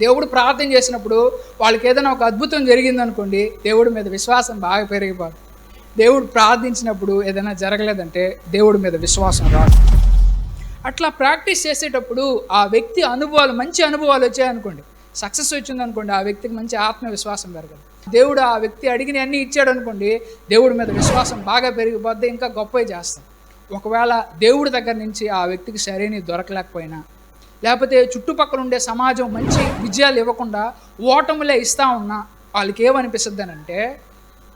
దేవుడు ప్రార్థన చేసినప్పుడు వాళ్ళకి ఏదైనా ఒక అద్భుతం జరిగిందనుకోండి, దేవుడి మీద విశ్వాసం బాగా పెరిగిపోతుంది. దేవుడు ప్రార్థించినప్పుడు ఏదైనా జరగలేదంటే దేవుడి మీద విశ్వాసం రాదు. అట్లా ప్రాక్టీస్ చేసేటప్పుడు ఆ వ్యక్తి అనుభవాలు, మంచి అనుభవాలు వచ్చాయనుకోండి, సక్సెస్ వచ్చిందనుకోండి, ఆ వ్యక్తికి మంచి ఆత్మవిశ్వాసం పెరగదు. దేవుడు ఆ వ్యక్తి అడిగిన అన్నీ ఇచ్చాడు అనుకోండి, దేవుడి మీద విశ్వాసం బాగా పెరిగిపోద్ది, ఇంకా గొప్పవి చేస్తాం. ఒకవేళ దేవుడి దగ్గర నుంచి ఆ వ్యక్తికి సరైనవి దొరకలేకపోయినా, లేకపోతే చుట్టుపక్కల ఉండే సమాజం మంచి విజయాలు ఇవ్వకుండా ఓటములే ఇస్తూ ఉన్నా వాళ్ళకి ఏమనిపిస్తుంది అని అంటే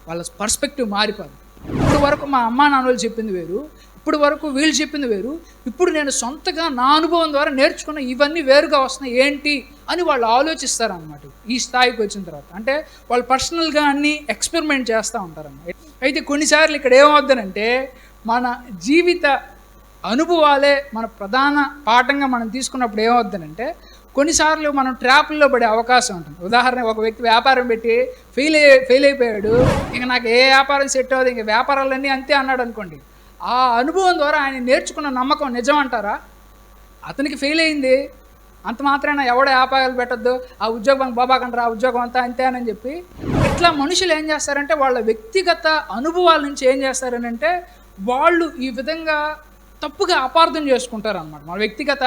వాళ్ళ పర్స్పెక్టివ్ మారిపోదు. ఇప్పుడు వరకు మా అమ్మా నాన్నలు చెప్పింది వేరు, ఇప్పుడు వరకు వీళ్ళు చెప్పింది వేరు, ఇప్పుడు నేను సొంతగా నా అనుభవం ద్వారా నేర్చుకున్న ఇవన్నీ వేరుగా వస్తున్నాయి ఏంటి అని వాళ్ళు ఆలోచిస్తారన్నమాట. ఈ స్థాయికి వచ్చిన తర్వాత అంటే వాళ్ళు పర్సనల్గా అన్నీ ఎక్స్పెరిమెంట్ చేస్తూ ఉంటారన్నమాట. అయితే కొన్నిసార్లు ఇక్కడ ఏమవుతుందంటే మన జీవిత అనుభవాలే మన ప్రధాన పాఠంగా మనం తీసుకున్నప్పుడు ఏమవుతుందంటే కొన్నిసార్లు మనం ట్రాప్ల్లో పడే అవకాశం ఉంటుంది. ఉదాహరణ, ఒక వ్యక్తి వ్యాపారం పెట్టి ఫెయిల్ అయిపోయాడు, ఇంక నాకు ఏ వ్యాపారం సెట్ అవ్వదు, ఇంక వ్యాపారాలన్నీ అంతే అన్నాడు అనుకోండి. ఆ అనుభవం ద్వారా ఆయన నేర్చుకున్న నమ్మకం నిజం అంటారా? అతనికి ఫెయిల్ అయింది, అంత మాత్రాన ఎవడో వ్యాపారాలు పెట్టద్దు, ఆ ఉద్యోగం బాబాకంటారా, ఆ ఉద్యోగం అంతా అంతే అని చెప్పి ఇట్లా మనుషులు ఏం చేస్తారంటే వాళ్ళ వ్యక్తిగత అనుభవాల నుంచి ఏం చేస్తారని అంటే వాళ్ళు ఈ విధంగా తప్పుగా అపార్థం చేసుకుంటారు అన్నమాట. మన వ్యక్తిగత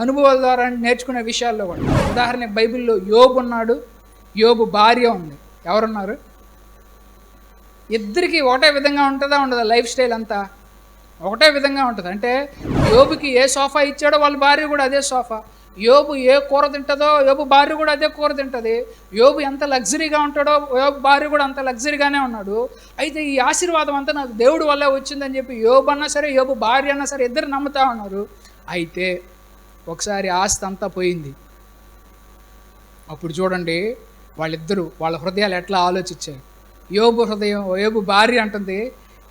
అనుభవాల ద్వారా నేర్చుకునే విషయాల్లో కూడా. ఉదాహరణకి బైబిల్లో యోబు ఉన్నాడు, యోబు భార్య ఉంది. ఎవరున్నారు? ఇద్దరికి ఒకటే విధంగా ఉంటుందా ఉండదా? లైఫ్ స్టైల్ అంతా ఒకటే విధంగా ఉంటుంది. అంటే యోబుకి ఏ సోఫా ఇచ్చాడో వాళ్ళ భార్య కూడా అదే సోఫా, యోబు ఏ కూర తింటుందో యోబు భార్య కూడా అదే కూర తింటుంది, యోబు ఎంత లగ్జరీగా ఉంటాడో యోబు భార్య కూడా అంత లగ్జరీగానే ఉన్నాడు. అయితే ఈ ఆశీర్వాదం అంతా నాకు దేవుడి వల్లే వచ్చిందని చెప్పి యోబు అన్నా సరే యోబు భార్య అన్నా సరే ఇద్దరు నమ్ముతా ఉన్నారు. అయితే ఒకసారి ఆస్తి అంతా పోయింది. అప్పుడు చూడండి వాళ్ళిద్దరూ వాళ్ళ హృదయాలు ఎట్లా ఆలోచించారు. యోబు హృదయం, యోబు భార్య అంటుంది,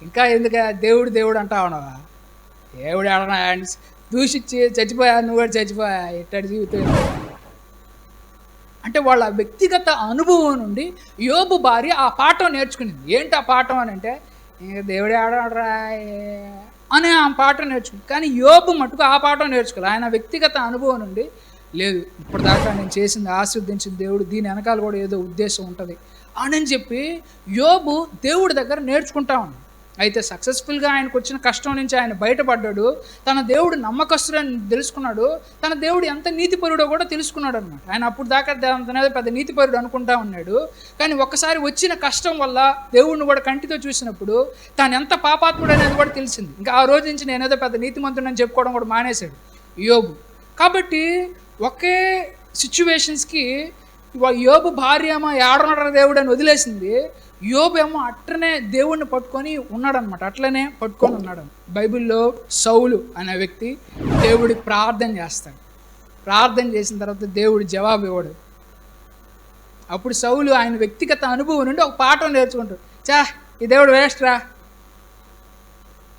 ఇంకా ఎందుకు దేవుడు దేవుడు అంటా ఉన్నావా, దేవుడు ఎవడన్నా దూషించి చచ్చిపోయా, నువ్వు కూడా చచ్చిపోయా, ఇట్టడి జీవితం. అంటే వాళ్ళ వ్యక్తిగత అనుభవం నుండి యోబు భార్య ఆ పాఠం నేర్చుకునింది. ఏంటి ఆ పాఠం అని అంటే ఇంకా దేవుడు ఆడరా అనే ఆ పాఠం నేర్చుకుంది. కానీ యోబు మటుకు ఆ పాఠం నేర్చుకోవాలి. ఆయన వ్యక్తిగత అనుభవం నుండి లేదు, ఇప్పటిదాకా నేను చేసింది ఆశీర్వదించిన దేవుడు, దీని వెనకాల కూడా ఏదో ఉద్దేశం ఉంటుంది అని చెప్పి యోబు దేవుడి దగ్గర నేర్చుకుంటా ఉన్నాడు. అయితే సక్సెస్ఫుల్గా ఆయనకు వచ్చిన కష్టం నుంచి ఆయన బయటపడ్డాడు, తన దేవుడు నమ్మకస్తుడని తెలుసుకున్నాడు, తన దేవుడు ఎంత నీతిపరుడో కూడా తెలుసుకున్నాడు అనమాట. ఆయన అప్పుడు దాకా తనది పెద్ద నీతిపరుడు అనుకుంటా ఉన్నాడు. కానీ ఒక్కసారి వచ్చిన కష్టం వల్ల దేవుడిని కూడా కంటితో చూసినప్పుడు తాను ఎంత పాపాత్ముడు అనేది కూడా తెలిసింది. ఇంకా ఆ రోజు నుంచి నేనేదో పెద్ద నీతిమంతుడని చెప్పుకోవడం కూడా మానేశాడు యోబు. కాబట్టి ఒకే సిచ్యువేషన్స్కి యోబు భార్య ఏమో ఏడనర దేవుడు అని వదిలేసింది, యోబు ఏమో అట్లనే దేవుడిని పట్టుకొని ఉన్నాడనమాట, అట్లనే పట్టుకొని ఉన్నాడు. బైబిల్లో సౌలు అనే వ్యక్తి దేవుడికి ప్రార్థన చేస్తాడు. ప్రార్థన చేసిన తర్వాత దేవుడు జవాబు ఇవ్వడు. అప్పుడు సౌలు ఆయన వ్యక్తిగత అనుభవం నుండి ఒక పాఠం నేర్చుకుంటాడు. ఈ దేవుడు వేస్ట్ రా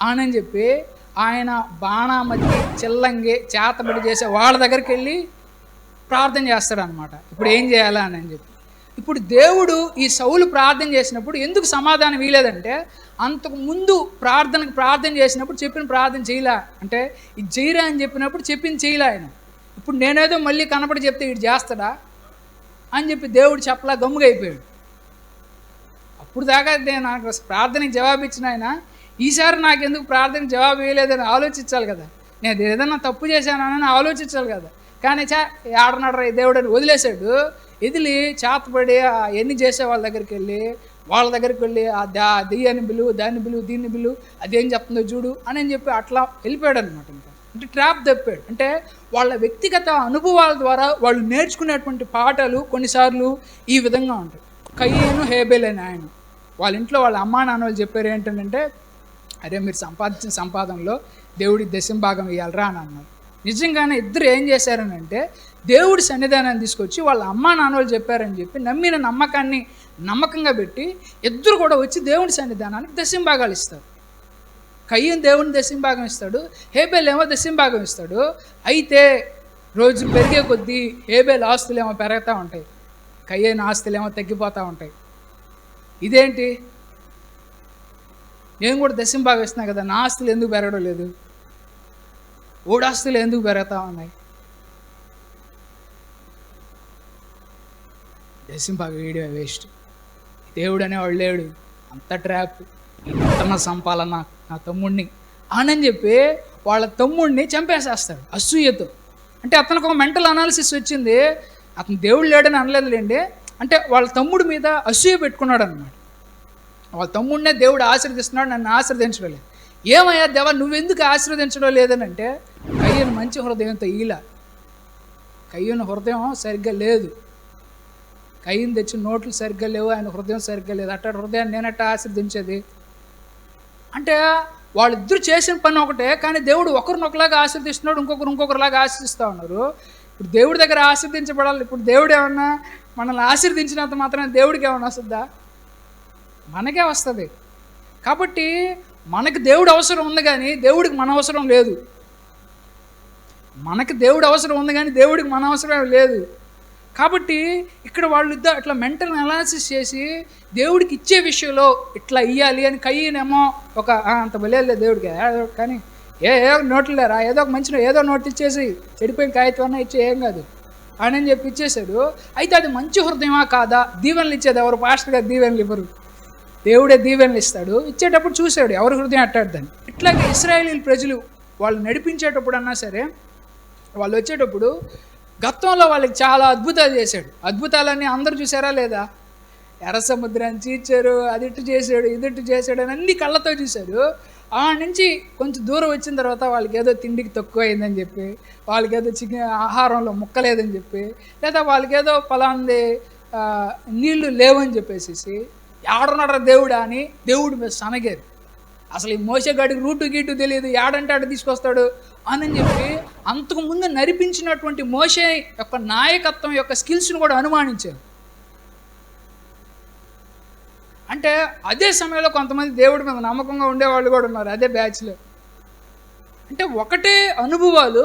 అని చెప్పి ఆయన బాణామతి, చిల్లంగి, చేతబడి చేసే వాళ్ళ దగ్గరికి వెళ్ళి ప్రార్థన చేస్తాడు అనమాట. ఇప్పుడు ఏం చేయాలా అని చెప్పి. ఇప్పుడు దేవుడు ఈ సౌలు ప్రార్థన చేసినప్పుడు ఎందుకు సమాధానం వీలేదంటే అంతకు ముందు ప్రార్థన చేసినప్పుడు చెప్పిన ప్రార్థన చేయలే, అంటే ఇది చేయరా అని చెప్పినప్పుడు చెప్పింది చేయలే ఆయన. ఇప్పుడు నేనేదో మళ్ళీ కనపడి చెప్తే వీడు చేస్తాడా అని చెప్పి దేవుడు చెప్పలా గమ్ముగా అయిపోయాడు. అప్పుడు దాకా నాకు ప్రార్థనకి జవాబు ఇచ్చిన ఆయన ఈసారి నాకు ఎందుకు ప్రార్థనకి జవాబు వేయలేదని ఆలోచించాలి కదా, నేను ఏదన్నా తప్పు చేశానని ఆలోచించాలి కదా. కానీ ఆడనడరా దేవుడు అని వదిలేశాడు. ఎదిలి చేతపడి ఎన్ని చేసే వాళ్ళ దగ్గరికి వెళ్ళి ఆ దెయ్యాన్ని బిలువు, దాన్ని బిలువు, దీన్ని బిలువు, అదేం చెప్తుందో చూడు అని చెప్పి అట్లా వెళ్ళిపోయాడు అనమాట. అంటే ట్రాప్ తప్పాడు. అంటే వాళ్ళ వ్యక్తిగత అనుభవాల ద్వారా వాళ్ళు నేర్చుకునేటువంటి పాఠాలు కొన్నిసార్లు ఈ విధంగా ఉంటాయి. కయ్యను హేబెల్ అని ఆయన వాళ్ళ ఇంట్లో వాళ్ళ అమ్మా నాన్నలు చెప్పారు ఏంటంటే, అరే మీరు సంపాదించిన సంపాదనలో దేవుడికి దశంభాగం ఇవ్వాలరా అని అన్నారు. నిజంగానే ఇద్దరు ఏం చేశారని అంటే దేవుడి సన్నిధానాన్ని తీసుకొచ్చి వాళ్ళ అమ్మా నాన్నలు చెప్పారని చెప్పి నమ్మిన నమ్మకాన్ని నమ్మకంగా పెట్టి ఇద్దరు కూడా వచ్చి దేవుడి సన్నిధానానికి దశంభాగాలు ఇస్తారు. కయ్యను దేవుని దశంభాగం ఇస్తాడు, హేబెల్ ఏమో దశంభాగం ఇస్తాడు. అయితే రోజు పెరిగే కొద్దీ హేబెల్ ఆస్తులు ఏమో పెరుగుతూ ఉంటాయి, కయ్యను ఆస్తులు ఏమో తగ్గిపోతూ ఉంటాయి. ఇదేంటి, నేను కూడా దశంభాగం ఇస్తున్నా కదా, నా ఆస్తులు ఎందుకు పెరగడం లేదు, ఓడాస్తులు ఎందుకు పెరుగుతూ ఉన్నాయి? జసింపాక వీడియో వేస్ట్, దేవుడు అనేవాడు లేడు, అంత ట్రాప్, ఇంతన సంపాలన నా తమ్ముడిని అని చెప్పి వాళ్ళ తమ్ముడిని చంపేసేస్తాడు అసూయతో. అంటే అతనికి ఒక మెంటల్ అనాలిసిస్ వచ్చింది, అతను దేవుడు లేడని అనలేదులేండి, అంటే వాళ్ళ తమ్ముడి మీద అసూయ పెట్టుకున్నాడు అనమాట. వాళ్ళ తమ్ముడినే దేవుడు ఆశీర్దిస్తున్నాడు, నన్ను ఆశీర్దించడం లేదు. ఏమయ్యా దేవా నువ్వెందుకు ఆశీర్వదించడం లేదని అంటే, కయ్యను మంచి హృదయంతో కయ్యను హృదయం సరిగ్గా లేదు, కయ్యను తెచ్చిన నోట్లు సరిగ్గా లేవు, ఆయన హృదయం సరిగ్గా లేదు, అట్ట హృదయాన్ని నేనట్ట ఆశీర్దించేది అంటే. వాళ్ళిద్దరు చేసిన పని ఒకటే, కానీ దేవుడు ఒకరినొకలాగా ఆశీర్దిస్తున్నాడు, ఇంకొకరిలాగా ఆశీర్దిస్తూ ఉన్నారు. ఇప్పుడు దేవుడి దగ్గర ఆశీర్దించబడాలి. ఇప్పుడు దేవుడు ఏమన్నా మనల్ని ఆశీర్దించినంత మాత్రం దేవుడికి ఏమన్నా వస్తుందా? మనకే వస్తుంది. కాబట్టి మనకి దేవుడు అవసరం ఉంది కానీ దేవుడికి మన అవసరం లేదు. మనకి దేవుడు అవసరం ఉంది కానీ దేవుడికి మన అవసరం లేదు. కాబట్టి ఇక్కడ వాళ్ళు ఇద్దరు అట్లా మెంటల్ అనాలిసిస్ చేసి దేవుడికి ఇచ్చే విషయంలో ఇట్లా ఇవ్వాలి అని కయ్యనేమో ఒక అంత బలేదు దేవుడికి, కానీ ఏ నోట్లు లేరా, ఏదో ఒక మంచి ఏదో నోట్ ఇచ్చేసి చెడిపోయిన కాగితం అన్నా ఇచ్చే ఏం కాదు అని చెప్పి ఇచ్చేశాడు. అయితే అది మంచి హృదయమా కాదా? దీవెనలు ఇచ్చేది ఎవరు? పాస్టర్ గారు దీవెనలు ఇవ్వరు, దేవుడే దీవెనలు ఇస్తాడు. ఇచ్చేటప్పుడు చూశాడు ఎవరి హృదయం అట్టాడుదని. ఇట్లాగే ఇశ్రాయేలీయుల ప్రజలు వాళ్ళు నడిపించేటప్పుడు అన్నా సరే, వాళ్ళు వచ్చేటప్పుడు గతంలో వాళ్ళకి చాలా అద్భుతాలు చేశాడు. అద్భుతాలన్నీ అందరూ చూసారా లేదా? ఎర్ర సముద్రాన్ని చీల్చారు, అది ఇటు చేశాడు, ఇది ఇటు చేశాడు అని అన్ని కళ్ళతో చూశాడు. ఆ నుంచి కొంచెం దూరం వచ్చిన తర్వాత వాళ్ళకి ఏదో తిండికి తక్కువ అయిందని చెప్పి, వాళ్ళకి ఏదో ఆహారంలో ముక్కలేదని చెప్పి, లేదా వాళ్ళకి ఏదో పలాంది నీళ్లు లేవని చెప్పేసి ఏడున్నాడు దేవుడా అని దేవుడి మీద సనగారు. అసలు ఈ మోసగాడికి రూటు గీటు తెలియదు, ఏడంటే ఆడ తీసుకొస్తాడు అని చెప్పి అంతకుముందు నడిపించినటువంటి మోసే యొక్క నాయకత్వం యొక్క స్కిల్స్ని కూడా అనుమానించారు. అంటే అదే సమయంలో కొంతమంది దేవుడి మీద నమ్మకంగా ఉండేవాళ్ళు కూడా ఉన్నారు అదే బ్యాచ్లో. అంటే ఒకటే అనుభవాలు,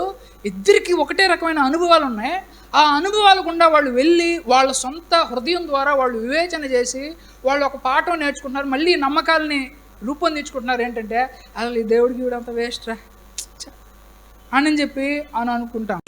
ఇద్దరికి ఒకటే రకమైన అనుభవాలు ఉన్నాయి. ఆ అనుభవాలు గుండా వాళ్ళు వెళ్ళి వాళ్ళ సొంత హృదయం ద్వారా వాళ్ళు వివేచన చేసి వాళ్ళు ఒక పాఠం నేర్చుకుంటున్నారు, మళ్ళీ నమ్మకాలని రూపొందించుకుంటున్నారు. ఏంటంటే అసలు ఈ దేవుడికి ఇవిడంత వేస్ట్ రా అని చెప్పి అని అనుకుంటాం.